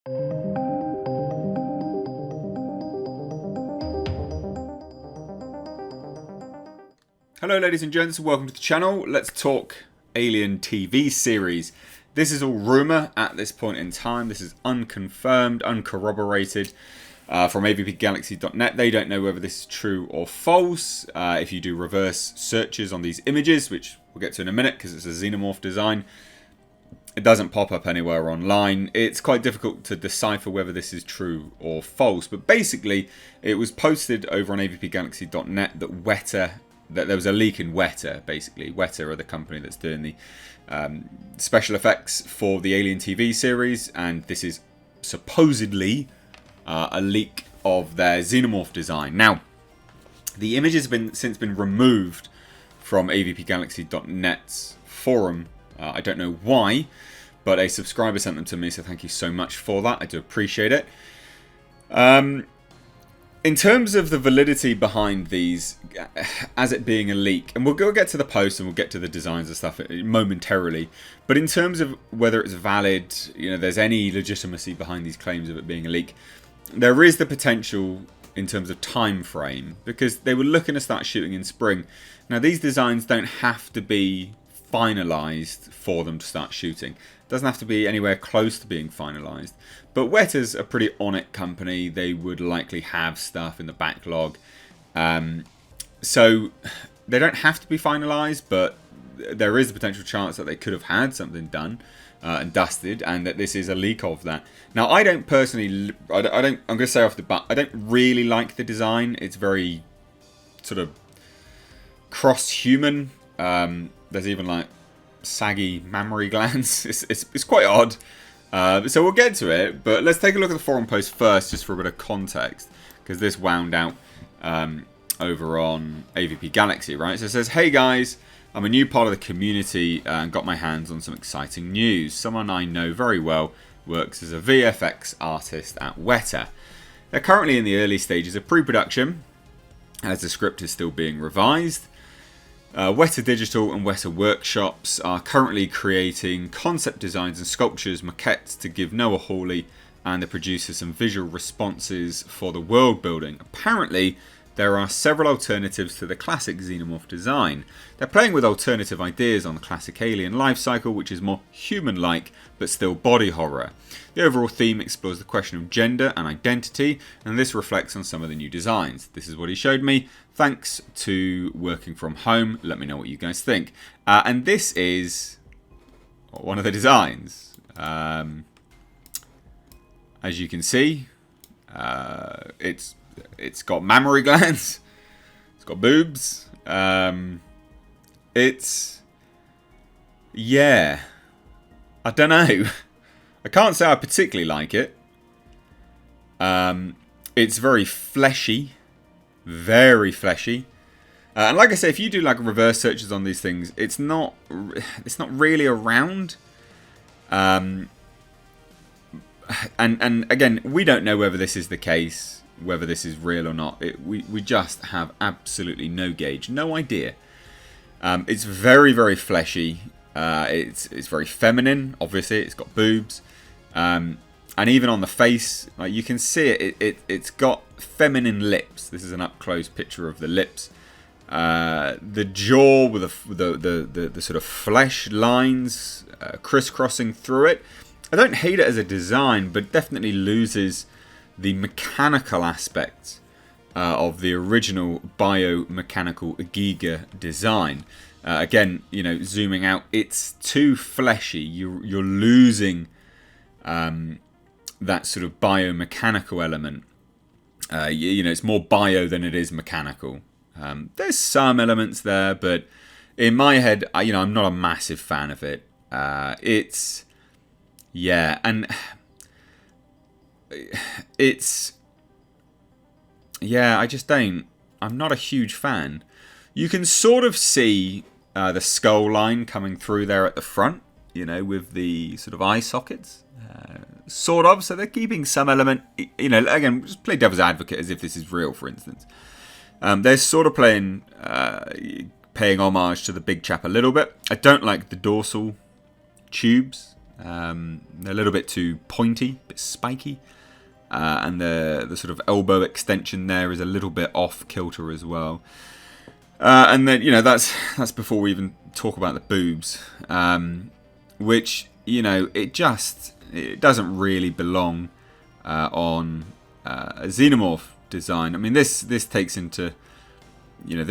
Hello ladies and gents, welcome to the channel. Let's talk Alien TV series. This is all rumour at this point in time. This is unconfirmed, uncorroborated from avpgalaxy.net. They don't know whether this is true or false. If you do reverse searches on these images, which we'll get to in a minute because it's a Xenomorph design, it doesn't pop up anywhere online. It's quite difficult to decipher whether this is true or false. But basically, it was posted over on avpgalaxy.net that there was a leak in Weta, basically. Weta are the company that's doing the special effects for the Alien TV series, and this is supposedly a leak of their Xenomorph design. Now, the image has since been removed from avpgalaxy.net's forum. I don't know why, but a subscriber sent them to me, so thank you so much for that. I do appreciate it. In terms of the validity behind these, as it being a leak, and we'll get to the post and we'll get to the designs and stuff momentarily, but in terms of whether it's valid, there's any legitimacy behind these claims of it being a leak, there is the potential in terms of time frame, because they were looking to start shooting in spring. Now, these designs don't have to be finalized for them to start shooting. It doesn't have to be anywhere close to being finalized. But Weta's a pretty on it company. They would likely have stuff in the backlog. So they don't have to be finalized, but there is a potential chance that they could have had something done and dusted, and that this is a leak of that. Now, I don't personally, I'm going to say off the bat, I don't really like the design. It's very sort of cross-human. There's even like saggy mammary glands. It's quite odd. So we'll get to it, but let's take a look at the forum post first, just for a bit of context, because this wound out over on AVP Galaxy, right? So it says, "Hey guys, I'm a new part of the community and got my hands on some exciting news. Someone I know very well works as a VFX artist at Weta. They're currently in the early stages of pre-production, as the script is still being revised. Weta Digital and Weta Workshops are currently creating concept designs and sculptures, maquettes to give Noah Hawley and the producer some visual responses for the world building. Apparently, there are several alternatives to the classic Xenomorph design. They're playing with alternative ideas on the classic alien life cycle, which is more human-like, but still body horror. The overall theme explores the question of gender and identity, and this reflects on some of the new designs. This is what he showed me. Thanks to working from home. Let me know what you guys think." And this is one of the designs. As you can see, it's got mammary glands. It's got boobs. Yeah. I don't know. I can't say I particularly like it. It's very fleshy. Very fleshy. And like I say, if you do like reverse searches on these things, it's not really around. And again, we don't know whether this is the case, whether this is real or not. We just have absolutely no gauge, no idea. It's very, very fleshy. It's very feminine. Obviously, it's got boobs, and even on the face, like you can see it. It's got feminine lips. This is an up close picture of the lips. The jaw with the sort of flesh lines crisscrossing through it. I don't hate it as a design, but definitely loses the mechanical aspect of the original biomechanical Giga design. Again, zooming out, it's too fleshy. You're losing that sort of biomechanical element. It's more bio than it is mechanical. There's some elements there, but in my head, I'm not a massive fan of it. I just don't. I'm not a huge fan. You can sort of see the skull line coming through there at the front, with the sort of eye sockets. Sort of, so they're keeping some element, again, just play devil's advocate as if this is real, for instance. They're sort of paying homage to the big chap a little bit. I don't like the dorsal tubes. They're a little bit too pointy, a bit spiky. And the sort of elbow extension there is a little bit off kilter as well. And then, you know, that's before we even talk about the boobs. Which, you know, it doesn't really belong on a Xenomorph design. I mean, this takes into, you know,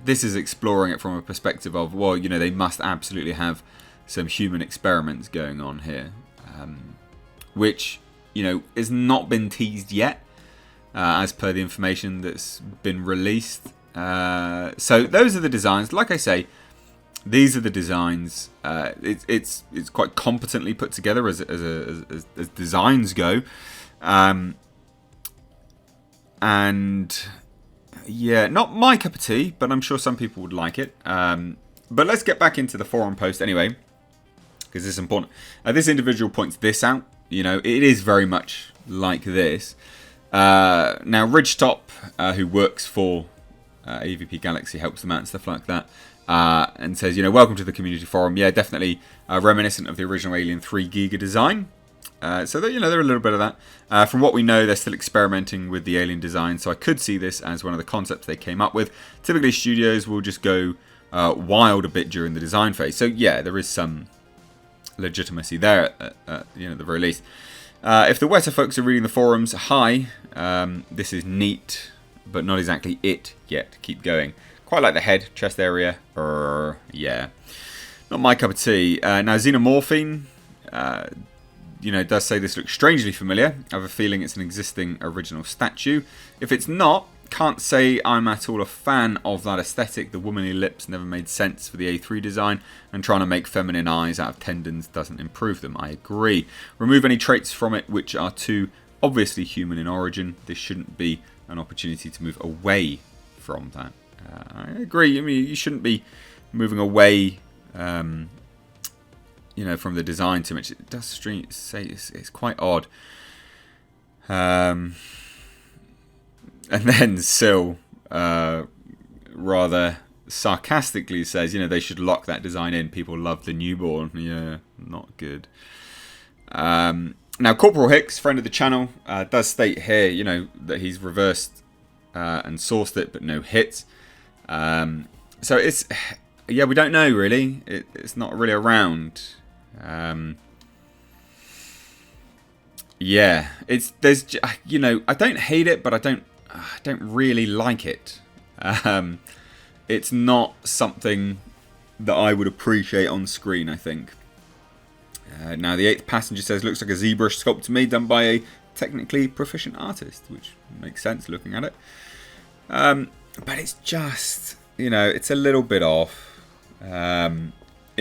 this is exploring it from a perspective of, well, you know, they must absolutely have some human experiments going on here, which, you know, has not been teased yet, as per the information that's been released. So those are the designs. Like I say, these are the designs. It's quite competently put together as designs go, and yeah, not my cup of tea, but I'm sure some people would like it. But let's get back into the forum post anyway, because this is important. This individual points this out. You know, it is very much like this. Now, Ridgetop, who works for AVP Galaxy, helps them out and stuff like that, and says, you know, welcome to the community forum. Yeah, definitely reminiscent of the original Alien 3 Giga design. So, you know, they're a little bit of that. From what we know, they're still experimenting with the Alien design, so I could see this as one of the concepts they came up with. Typically, studios will just go wild a bit during the design phase. So, yeah, there is some legitimacy there, you know, at the very least. If the wetter folks are reading the forums, hi, this is neat, but not exactly it yet. Keep going. Quite like the head, chest area. Yeah, not my cup of tea. Now, Xenomorphine, you know, does say this looks strangely familiar. I have a feeling it's an existing original statue. If it's not, can't say I'm at all a fan of that aesthetic. The womanly lips never made sense for the A3 design, and trying to make feminine eyes out of tendons doesn't improve them. I agree. Remove any traits from it which are too obviously human in origin. This shouldn't be an opportunity to move away from that. I agree. I mean, you shouldn't be moving away, you know, from the design too much. It does say it's quite odd. And then Sil rather sarcastically says, you know, they should lock that design in. People love the newborn. Yeah, not good. Now, Corporal Hicks, friend of the channel, does state here, you know, that he's reversed and sourced it, but no hits. So it's, yeah, we don't know really. It's not really around. Yeah, there's, you know, I don't hate it, but I don't really like it. It's not something that I would appreciate on screen, I think. Now, the 8th passenger says, looks like a ZBrush sculpt to me, done by a technically proficient artist, which makes sense looking at it. But it's just, you know, it's a little bit off in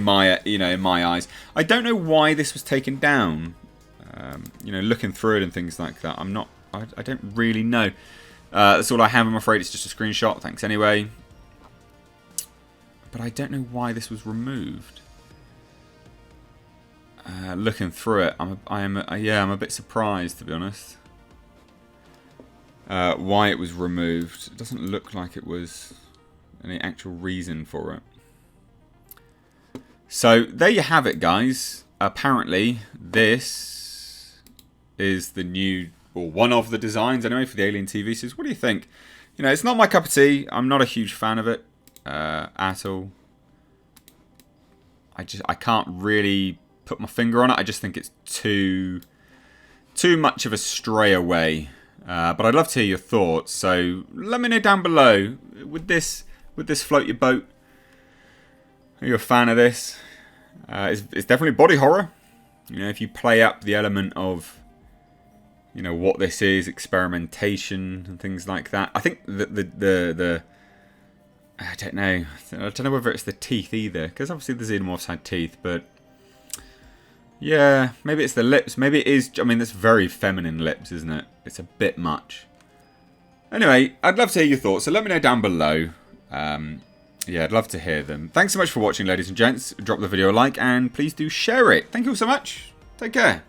my eyes. I don't know why this was taken down. You know, looking through it and things like that, I don't really know. That's all I have, I'm afraid. It's just a screenshot. Thanks anyway. But I don't know why this was removed. Looking through it, I'm a bit surprised, to be honest. Why it was removed. It doesn't look like it was any actual reason for it. So there you have it, guys. Apparently, this is the new, or one of the designs anyway, for the Alien TV series. What do you think? You know, it's not my cup of tea. I'm not a huge fan of it at all. I can't really put my finger on it. I just think it's too much of a stray away. But I'd love to hear your thoughts. So let me know down below. Would this float your boat? Are you a fan of this? It's definitely body horror. You know, if you play up the element of, you know, what this is, experimentation and things like that. I think the I don't know whether it's the teeth either, because obviously the Xenomorphs had teeth, but yeah, maybe it's the lips. Maybe it is. I mean, that's very feminine lips, isn't it? It's a bit much. Anyway, I'd love to hear your thoughts, so let me know down below. Yeah, I'd love to hear them. Thanks so much for watching, ladies and gents. Drop the video a like, and please do share it. Thank you all so much. Take care.